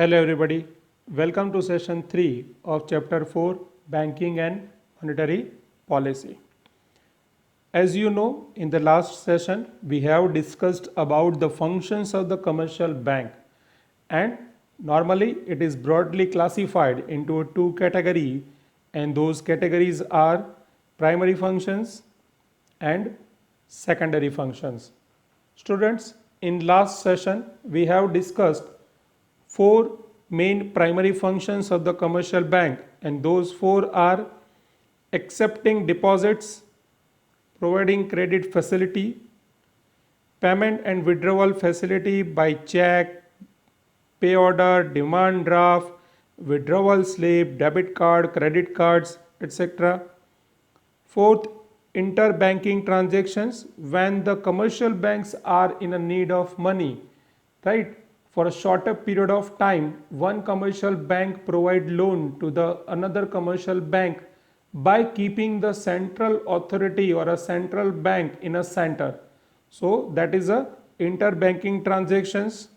Hello everybody, welcome to session 3 of chapter 4 Banking and Monetary Policy. As you know, in the last session we have discussed about the functions of the commercial bank, and normally it is broadly classified into two categories, and those categories are primary functions and secondary functions. Students, in last session we have discussed four main primary functions of the commercial bank, and those four are accepting deposits, providing credit facility, payment and withdrawal facility by check, pay order, demand draft, withdrawal slip, debit card, credit cards, etc. Fourth, interbanking transactions when the commercial banks are in a need of money, right? For a shorter period of time, one commercial bank provide loan to the another commercial bank by keeping the central authority or a central bank in a center. So that is a interbanking transactions.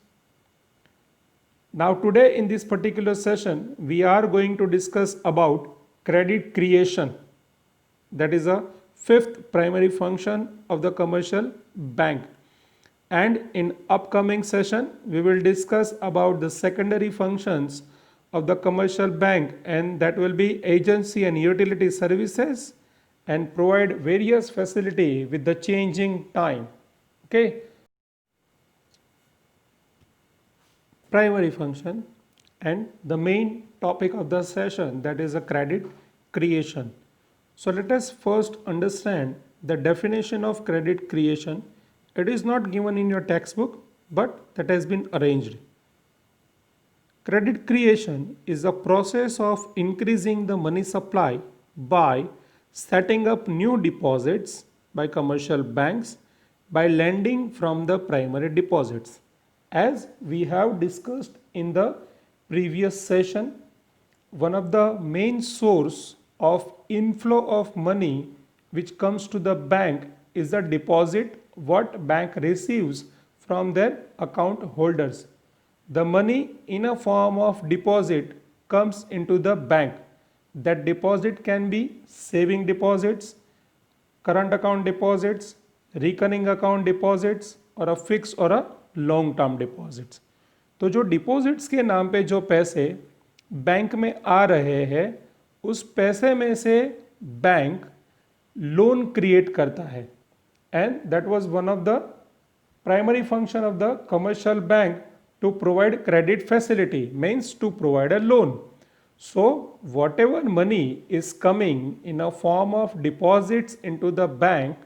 Now today in this particular session, we are going to discuss about credit creation. That is a fifth primary function of the commercial bank. And in upcoming session, we will discuss about the secondary functions of the commercial bank, and that will be agency and utility services and provide various facility with the changing time. Okay. Primary function and the main topic of the session, that is a credit creation. So let us first understand the definition of credit creation. It is not given in your textbook, but that has been arranged. Credit creation is a process of increasing the money supply by setting up new deposits by commercial banks by lending from the primary deposits. As we have discussed in the previous session, one of the main source of inflow of money which comes to the bank is the deposit what bank receives from their account holders. The money in a form of deposit comes into the bank. That deposit can be saving deposits, current account deposits, recurring account deposits और a fixed और a long term deposits. तो जो deposits के नाम पे जो पैसे bank में आ रहे हैं, उस पैसे में से बैंक लोन क्रिएट करता है, and that was one of the primary function of the commercial bank to provide credit facility, means to provide a loan. So whatever money is coming in a form of deposits into the bank,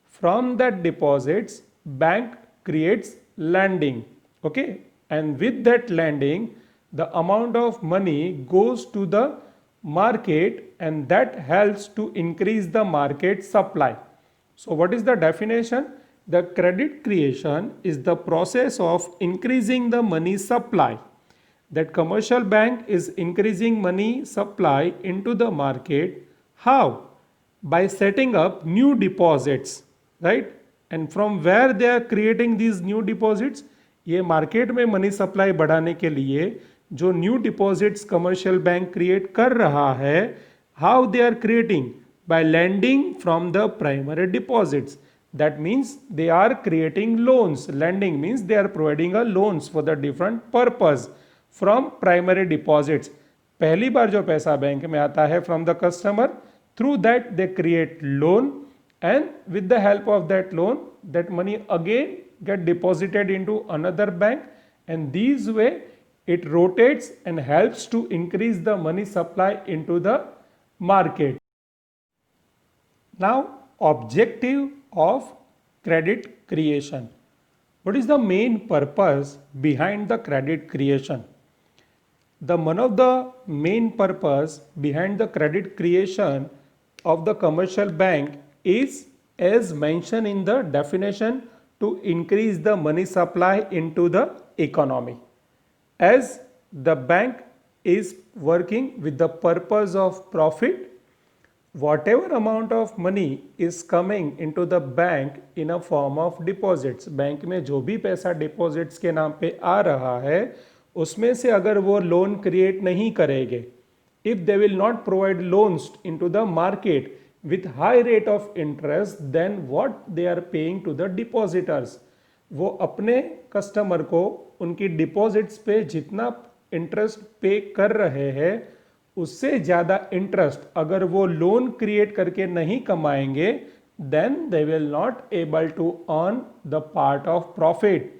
from that deposits bank creates lending, okay, and with that lending the amount of money goes to the market, and that helps to increase the market supply. So what is the definition? The credit creation is the process of increasing the money supply. That commercial bank is increasing money supply into the market. How? By setting up new deposits, right? And from where they are creating these new deposits? ये market में money supply बढ़ाने के लिए जो new deposits commercial bank create कर रहा है, how they are creating? By lending from the primary deposits. That means they are creating loans. Lending means they are providing a loans for the different purpose from primary deposits. पहली बार जो पैसा bank में आता है from the customer, through that they create loan, and with the help of that loan, that money again get deposited into another bank, and this way it rotates and helps to increase the money supply into the market. Now, objective of credit creation. What is the main purpose behind the credit creation? One of the main purpose behind the credit creation of the commercial bank is, as mentioned in the definition, to increase the money supply into the economy. As the bank is working with the purpose of profit, whatever amount of money is coming into the bank in a form of deposits, bank में जो भी पैसा deposits के नाम पे आ रहा है, उसमें से अगर वो लोन क्रिएट नहीं करेंगे, if they will not provide loans into the market with high rate of interest, then what they are paying to the depositors, वो अपने कस्टमर को उनकी डिपॉजिट्स पे जितना इंटरेस्ट पे कर रहे हैं उससे ज़्यादा इंटरेस्ट अगर वो लोन क्रिएट करके नहीं कमाएंगे, then they will not able to earn the part of profit,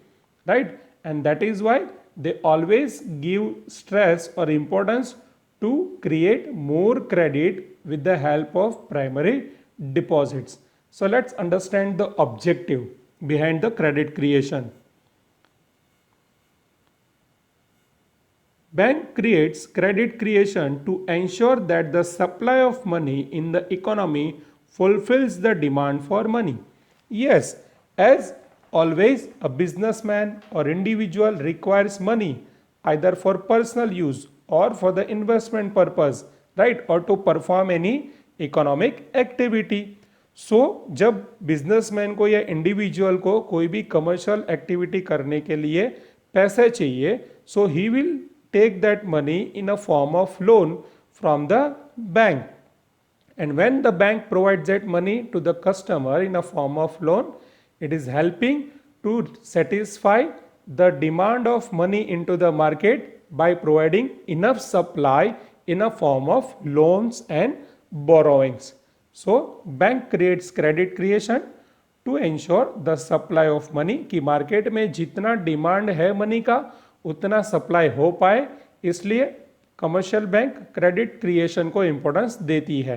right? And that is why they always give stress or importance to create more credit with the help of primary deposits. So let's understand the objective behind the credit creation. Bank creates credit creation to ensure that the supply of money in the economy fulfills the demand for money. Yes, as always, a businessman or individual requires money either for personal use or for the investment purpose, right? Or to perform any economic activity. सो जब businessman को या individual को कोई भी commercial activity करने के लिए पैसे चाहिए, so he will take that money in a form of loan from the bank, and when the bank provides that money to the customer in a form of loan, it is helping to satisfy the demand of money into the market by providing enough supply in a form of loans and borrowings. So bank creates credit creation to ensure the supply of money, कि market में जितना demand है money का उतना supply हो पाए, इसलिए commercial bank credit creation को इंपॉर्टेंस देती है.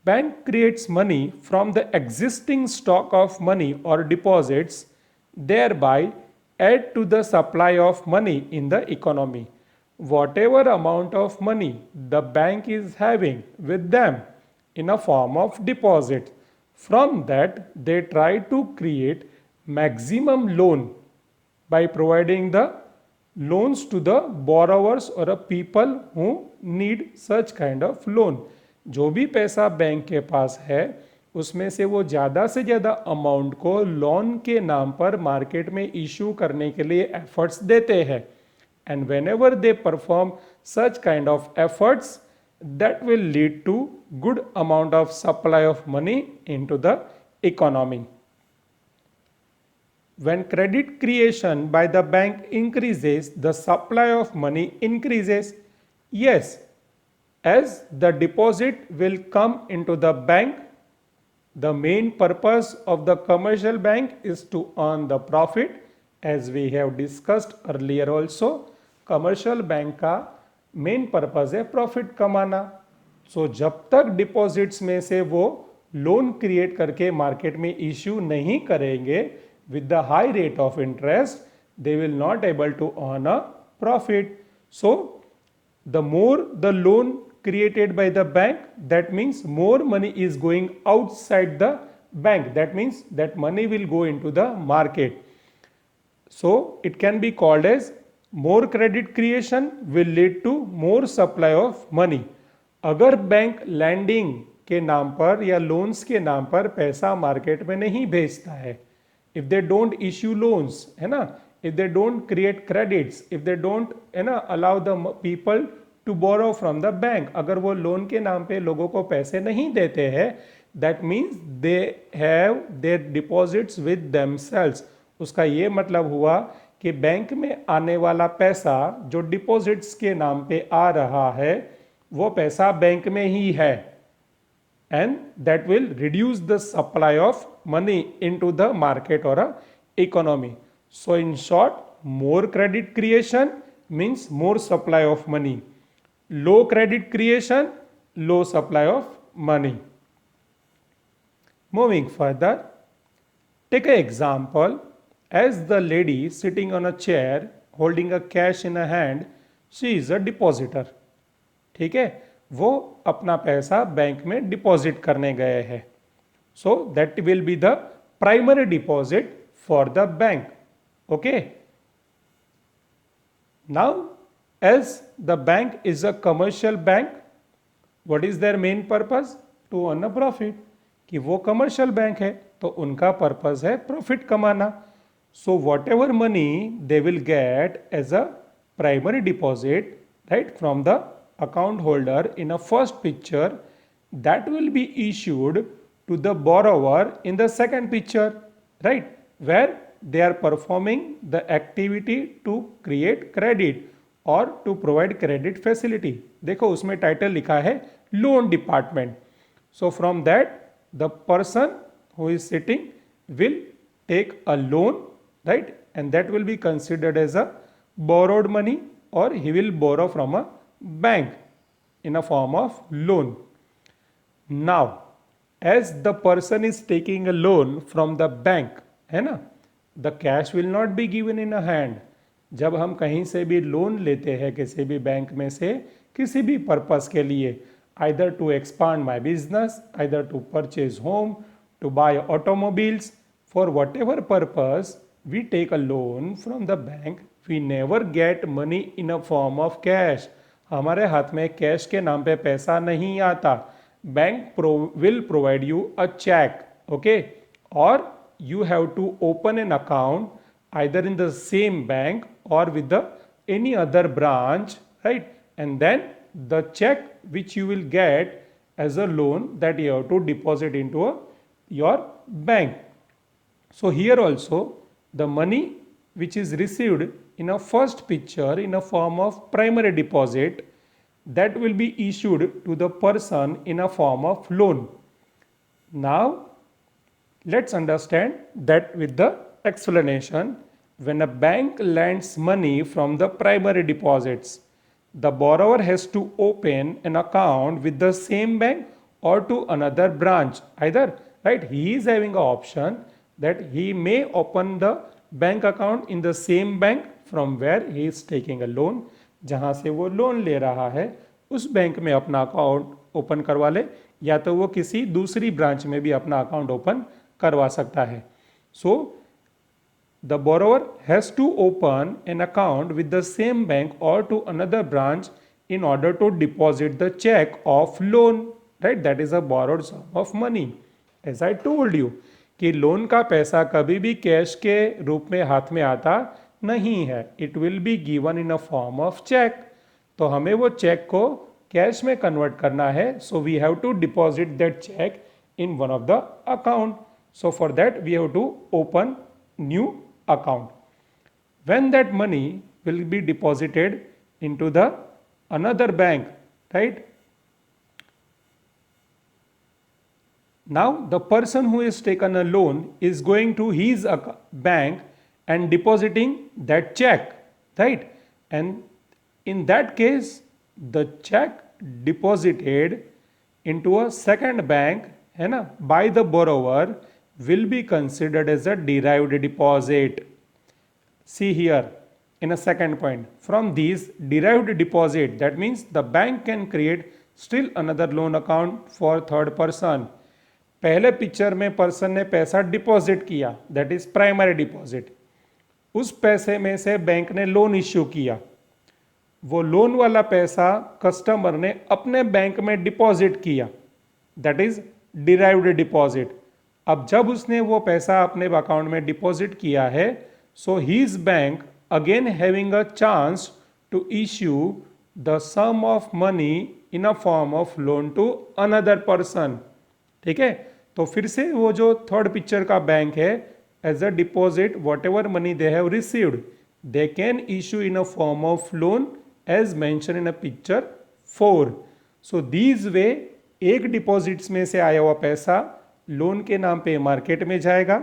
Bank creates money from the existing stock of money और deposits, thereby add to the supply of money in the economy. Whatever amount of money the bank is having with them in a form of deposit, from that they try to create maximum loan by providing the loans to the borrowers or a people who need such kind of loan. जो भी पैसा bank के पास है उसमें से वो ज़्यादा से ज़्यादा अमाउंट को लोन के नाम पर मार्केट में इशू करने के लिए एफर्ट्स देते हैं, and when ever they perform such kind of efforts, that will lead to good amount of supply of money into the economy. When credit creation by the bank increases, the supply of money increases. Yes, as the deposit will come into the bank, the main purpose of the commercial bank is to earn the profit, as we have discussed earlier also. Commercial bank का main purpose है profit कमाना. सो जब तक deposits में से वो loan create करके market में इश्यू नहीं करेंगे with the high rate of interest, they will not able to earn a profit. So the more the loan created by the bank, that means more money is going outside the bank. That means that money will go into the market. So it can be called as more credit creation will lead to more supply of money. अगर bank landing के नाम पर या loans के नाम पर पैसा market में नहीं भेजता है, if they don't issue loans, है ना, if they don't create credits, if they don't, है ना, allow the people to borrow from the bank, अगर वो लोन के नाम पे लोगों को पैसे नहीं देते हैं, that means they have their deposits with themselves. उसका ये मतलब हुआ कि बैंक में आने वाला पैसा जो डिपॉजिट्स के नाम पे आ रहा है वो पैसा बैंक में ही है, and that will reduce the supply of money into the market or a economy. So in short, more credit creation means more supply of money. Low credit creation, low supply of money. Moving further, take an example. As the lady sitting on a chair holding a cash in her hand, she is a depositor. ठीक है, वो अपना पैसा bank में deposit करने गए हैं. So that will be the primary deposit for the bank. Okay, now as the bank is a commercial bank, what is their main purpose? To earn a profit. कि वो कमर्शियल बैंक है तो उनका purpose है profit कमाना. So whatever money they will get as a primary deposit, right, from the account holder in a first picture, that will be issued to the borrower in the second picture, right, where they are performing the activity to create credit or to provide credit facility. देखो उसमें title लिखा है loan department. So from that, the person who is sitting will take a loan, right, and that will be considered as a borrowed money, or he will borrow from a bank in a form of loan. Now, as the person is taking a loan from the bank, है ना, the cash will not be given in a hand. जब हम कहीं से भी loan लेते हैं किसी भी बैंक में से किसी भी पर्पस के लिए, either to expand my business, either to purchase home, to buy automobiles, for whatever purpose we take a loan from the bank, we never get money in a form of cash. हमारे हाथ में cash के नाम पे पैसा नहीं आता. Bank will provide you a check, okay, or you have to open an account either in the same bank or with the any other branch, right, and then the check which you will get as a loan, that you have to deposit into your bank. So here also the money which is received in a first picture in a form of primary deposit, that will be issued to the person in a form of loan. Now let's understand that with the explanation. When a bank lends money from the primary deposits, the borrower has to open an account with the same bank or to another branch. Either, right, he is having an option that he may open the bank account in the same bank from where he is taking a loan. जहाँ से वो loan ले रहा है उस bank में अपना account open करवा ले, या तो वो किसी दूसरी ब्रांच में भी अपना अकाउंट ओपन करवा सकता है. सो the borrower has to open an account with the same bank or to another branch in order to deposit the check of loan, right, that is a borrowed sum of money. As I told you कि loan का पैसा कभी भी cash के रूप में हाथ में आता नहीं है. It will be given in a form of cheque. तो हमें वो चेक को कैश में कन्वर्ट करना है. So we have to deposit that cheque in one of the account. So for that we have to open new account. When that money will be deposited into the another bank, right? Now the person who has taken a loan is going to his bank and depositing that check, right? And in that case the check deposited into a second bank, है ना, by the borrower will be considered as a derived deposit. See here in a second point, from these derived deposit, that means the bank can create still another loan account for third person. पहले picture में person ने पैसा deposit किया, that is primary deposit. उस पैसे में से bank ने लोन इश्यू किया. वो लोन वाला पैसा कस्टमर ने अपने बैंक में डिपॉजिट किया, दैट इज डिराइव्ड डिपॉजिट. अब जब उसने वो पैसा अपने अकाउंट में डिपॉजिट किया है, so his bank again having a chance to issue the sum of money in a form of loan to another person. ठीक है, तो फिर से वो जो थर्ड पिक्चर का बैंक है, as a deposit whatever money they have received, they can issue in a form of loan as mention in a picture 4. So these वे एक डिपॉजिट्स में से आया हुआ पैसा लोन के नाम पे मार्केट में जाएगा.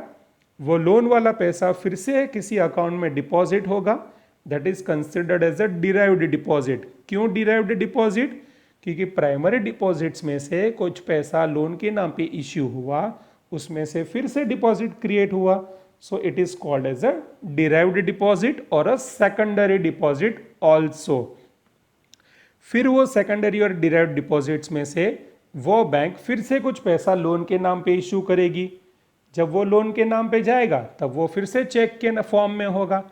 वो लोन वाला पैसा फिर से किसी अकाउंट में डिपॉजिट होगा, that is considered as a derived deposit. क्यों डिराइव्ड डिपॉजिट? क्योंकि प्राइमरी डिपॉजिट्स में से कुछ पैसा लोन के नाम पे इश्यू हुआ, उसमें से फिर से डिपॉजिट क्रिएट हुआ. So it is called as a derived deposit और अ सेकेंडरी डिपॉजिट ऑल्सो. फिर वो सेकेंडरी और डिराइव्ड डिपॉजिट्स में से वो बैंक फिर से कुछ पैसा लोन के नाम पे इशू करेगी. जब वो लोन के नाम पे जाएगा तब वो फिर से चेक के फॉर्म में होगा,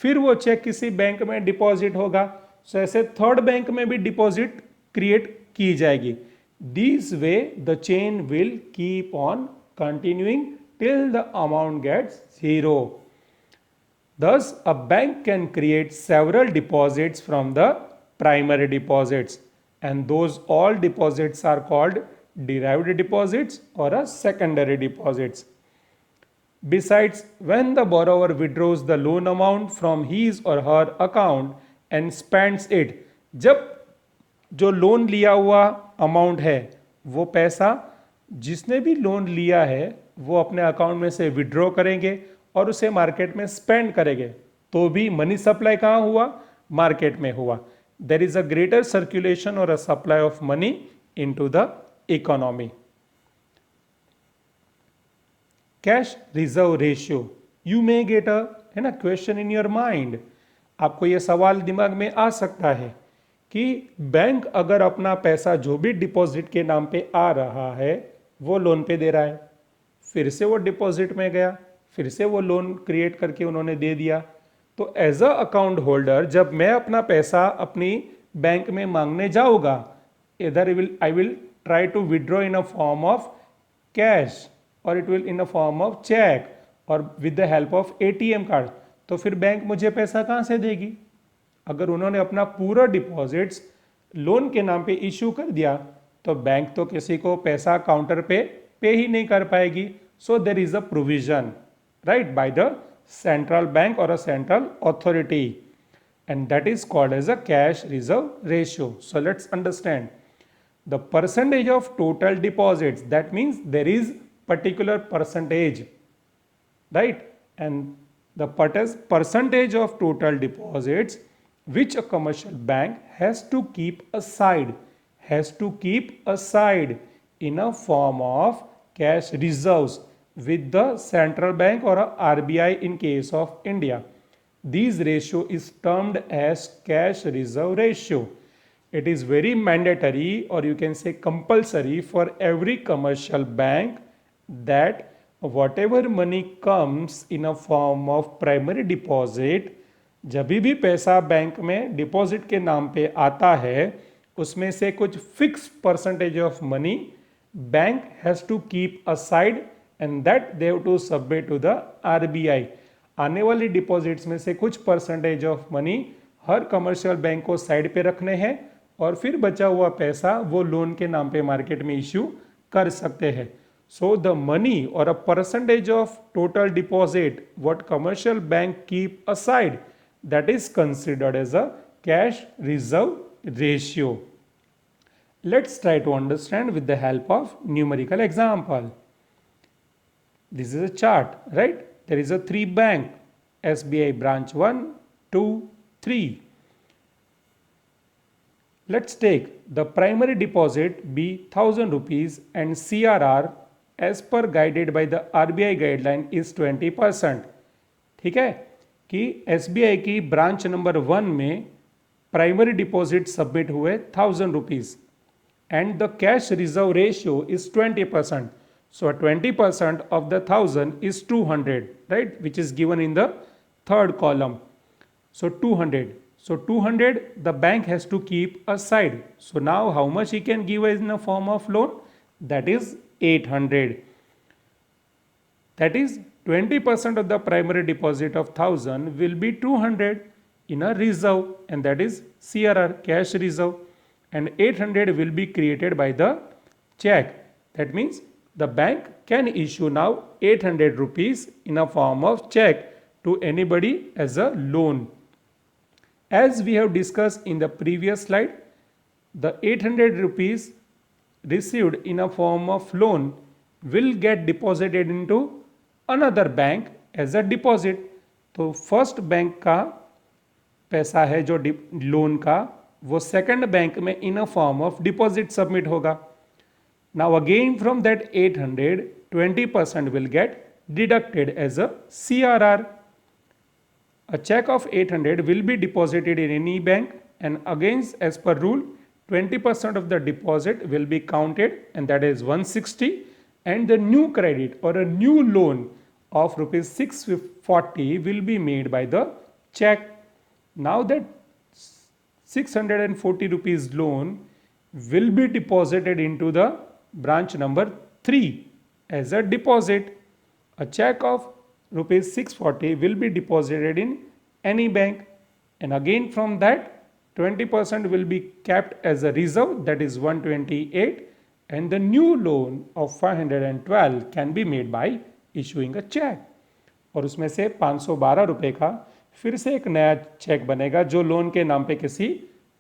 फिर वो चेक किसी बैंक में डिपॉजिट होगा. सो ऐसे थर्ड बैंक में भी डिपॉजिट क्रिएट की जाएगी. This way the chain will keep on continuing till the amount gets 0. Thus, a bank can create several deposits from the primary deposits, and those all deposits are called derived deposits or a secondary deposits. Besides, when the borrower withdraws the loan amount from his or her account and spends it, जब जो loan लिया हुआ amount है वो पैसा जिसने भी loan लिया है वो अपने अकाउंट में से विड्रॉ करेंगे और उसे मार्केट में स्पेंड करेंगे, तो भी मनी सप्लाई कहाँ हुआ? मार्केट में हुआ. There is a greater circulation or a supply of money into the economy. Cash reserve ratio, you may get a है ना क्वेश्चन इन योर माइंड. आपको यह सवाल दिमाग में आ सकता है कि बैंक अगर अपना पैसा जो भी डिपॉजिट के नाम पे आ रहा है वो लोन पे दे रहा है, फिर से वो डिपॉजिट में गया, फिर से वो लोन क्रिएट करके उन्होंने दे दिया, तो एज अ अकाउंट होल्डर जब मैं अपना पैसा अपनी बैंक में मांगने जाऊंगा, इधर I will try to withdraw in a form of cash or it will in a form of cheque or with the help of ATM card, तो फिर बैंक मुझे पैसा कहाँ से देगी? अगर उन्होंने अपना पूरा डिपॉजिट्स लोन के नाम पे इश्यू कर दिया तो बैंक तो किसी को पैसा काउंटर पे ही नहीं कर पाएगी. So there is a provision right by the central bank or a central authority, and that is called as a cash reserve ratio. So let's understand the percentage of total deposits. That means there is particular percentage, right? And the percentage of total deposits which a commercial bank has to keep aside in a form of cash reserves with the central bank or a RBI in case of India. This ratio is termed as cash reserve ratio. It is very mandatory or you can say compulsory for every commercial bank that whatever money comes in a form of primary deposit, जब भी पैसा bank में deposit के नाम पे आता है उसमें से कुछ fix percentage of money bank has to keep aside and that they have to submit to the RBI. आने वाली डिपॉजिट्स में से कुछ परसेंटेज ऑफ मनी हर कमर्शियल बैंक को साइड पे रखने हैं और फिर बचा हुआ पैसा वो लोन के नाम पे मार्केट में इश्यू कर सकते हैं. सो द मनी और a percentage of total deposit what commercial bank keep aside, that is considered as a cash reserve ratio. Let's try to understand with the help of numerical example. This is a chart, right? There is a 3 bank, SBI branch 1, 2, 3. Let's take the primary deposit be 1000 rupees and CRR as per guided by the RBI guideline is 20%. ठीक है कि SBI की branch number 1 में primary deposit submit हुए 1000 rupees and the cash reserve ratio is 20%. So 20% of the 1000 is 200, right, which is given in the third column. So 200. So 200 the bank has to keep aside. So now how much he can give in the form of loan? That is 800. That is 20% of the primary deposit of 1000 will be 200 in a reserve, and that is CRR, cash reserve, and 800 will be created by the check. That means the bank can issue now 800 rupees in a form of check to anybody as a loan. As we have discussed in the previous slide, the 800 rupees received in a form of loan will get deposited into another bank as a deposit. तो first bank का पैसा है जो loan का वो second bank में in a form of deposit submit होगा. Now again from that 800 20% will get deducted as a CRR. A check of 800 will be deposited in any bank, and against as per rule 20% of the deposit will be counted, and that is 160, and the new credit or a new loan of rupees 640 will be made by the check. Now that 640 rupees loan will be deposited into the branch number 3 as a deposit. A check of rupees 640 will be deposited in any bank, and again from that 20% will be kept as a reserve, that is 128, and the new loan of 512 can be made by issuing a check. और उसमें से 512 रुपए का फिर से एक नया check बनेगा जो लोन के नाम पे किसी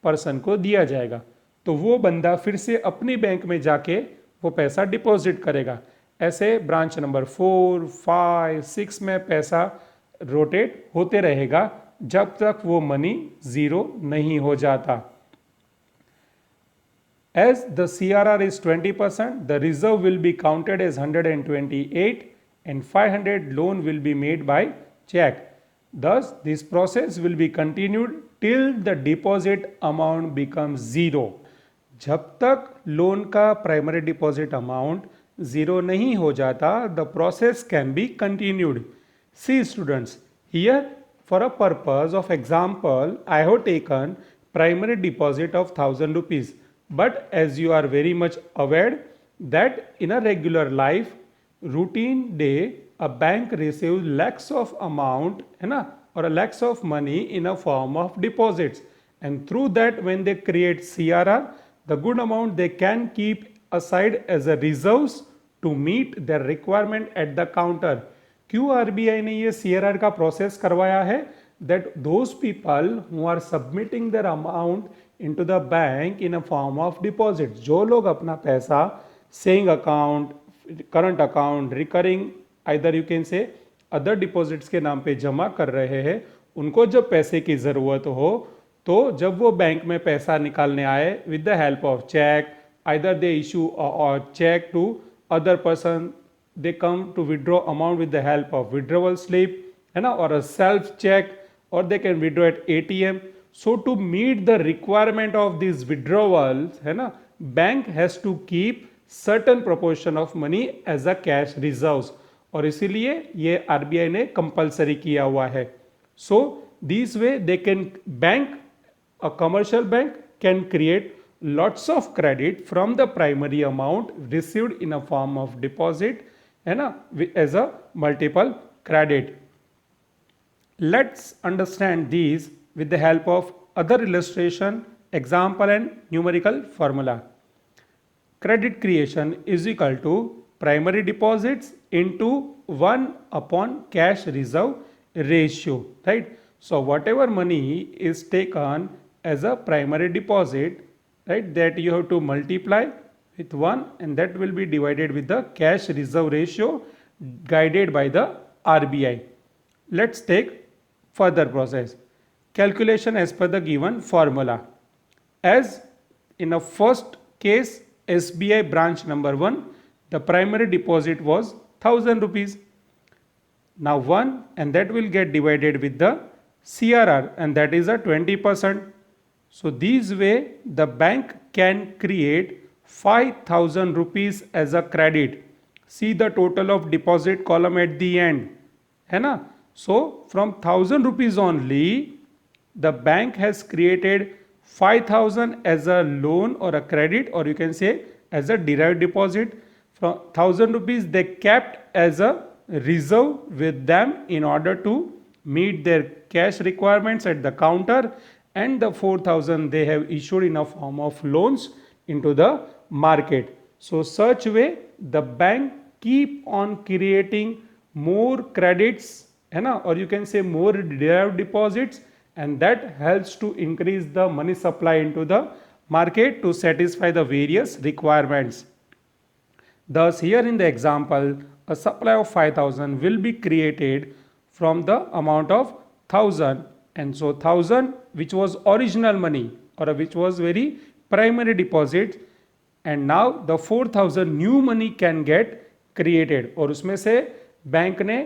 पर्सन को दिया जाएगा, तो वो बंदा फिर से अपनी बैंक में जाके वो पैसा डिपॉजिट करेगा। ऐसे ब्रांच नंबर 4, 5, 6 में पैसा रोटेट होते रहेगा जब तक वो मनी जीरो नहीं हो जाता। As the CRR is 20%, the reserve will be counted as 128 and 500 loan will be made by check. Thus, this process will be continued till the deposit amount becomes zero. जब तक loan का primary deposit amount zero नहीं हो जाता, the process can be continued. See students, here for a purpose of example, I have taken primary deposit of 1000 rupees. But as you are very much aware that in a regular life, routine day, a bank receives lakhs of amount, है ना, or a lakhs of money in a form of deposits, and through that when they create CRR, the good amount they can keep aside as a reserves to meet their requirement at the counter. क्यों RBI ने ये CRR का process करवाया है? That those people who are submitting their amount into the bank in a form of deposit, जो लोग अपना पैसा saving account, current account, recurring, either you can say other deposits के नाम पे जमा कर रहे हैं, उनको जब पैसे की ज़रूरत हो तो जब वो बैंक में पैसा निकालने आए with the help of cheque, either they issue cheque to other person, they come to withdraw amount with the help of withdrawal slip, है ना, और अ सेल्फ चेक, और they can withdraw at ATM. So to meet the requirement of these withdrawals, है ना, bank has to keep certain proportion of money as a cash reserves, और इसीलिए ये RBI ने कंपलसरी किया हुआ है. So this way they can bank, a commercial bank can create lots of credit from the primary amount received in a form of deposit, है ना, as a multiple credit. Let's understand these with the help of other illustration, example and numerical formula. Credit creation is equal to primary deposits into 1 upon cash reserve ratio, right? So whatever money is taken as a primary deposit, right, that you have to multiply with 1 and that will be divided with the cash reserve ratio guided by the RBI. Let's take further process. Calculation as per the given formula. As in the first case, SBI branch number 1, the primary deposit was 1000 rupees. Now 1 and that will get divided with the CRR and that is a 20%. So this way the bank can create 5000 rupees as a credit. See the total of deposit column at the end, है ना? So from 1000 rupees only, the bank has created 5000 as a loan or a credit, or you can say as a derived deposit. From 1000 rupees they kept as a reserve with them in order to meet their cash requirements at the counter, and the 4000 they have issued in a form of loans into the market. So such way the bank keep on creating more credits, है ना, or you can say more derived deposits, and that helps to increase the money supply into the market to satisfy the various requirements. Thus here in the example, a supply of 5000 will be created from the amount of 1000, and so 1000 which was original money or which was very primary deposit, and now the 4000 new money can get created, और उसमें से bank ने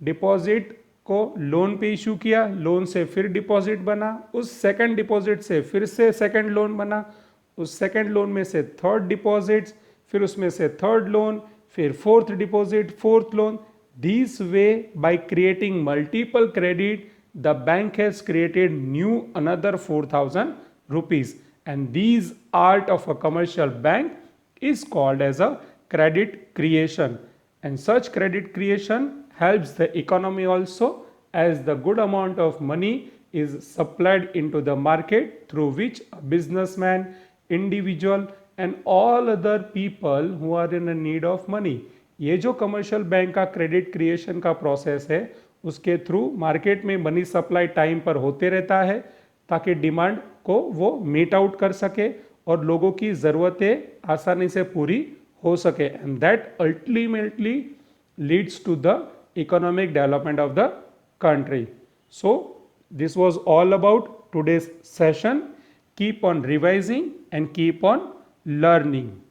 deposit को loan पे issue किया, loan से फिर deposit बना, उस सेकंड डिपॉजिट से फिर से सेकंड लोन बना, उस सेकंड लोन में से थर्ड डिपॉजिट, फिर उसमें से थर्ड लोन, फिर fourth deposit, fourth loan. This way by creating multiple credit the bank has created new another 4000 rupees, and these art of a commercial bank is called as a credit creation, and such credit creation helps the economy also, as the good amount of money is supplied into the market, through which a businessman, individual and all other people who are in a need of money, ये जो commercial bank का credit creation का process है उसके through market में money supply time पर होते रहता है, ताकि डिमांड को वो मीट आउट कर सके और लोगों की ज़रूरतें आसानी से पूरी हो सके, and that ultimately leads to the economic development of the country. So this was all about today's session. Keep on revising and keep on learning.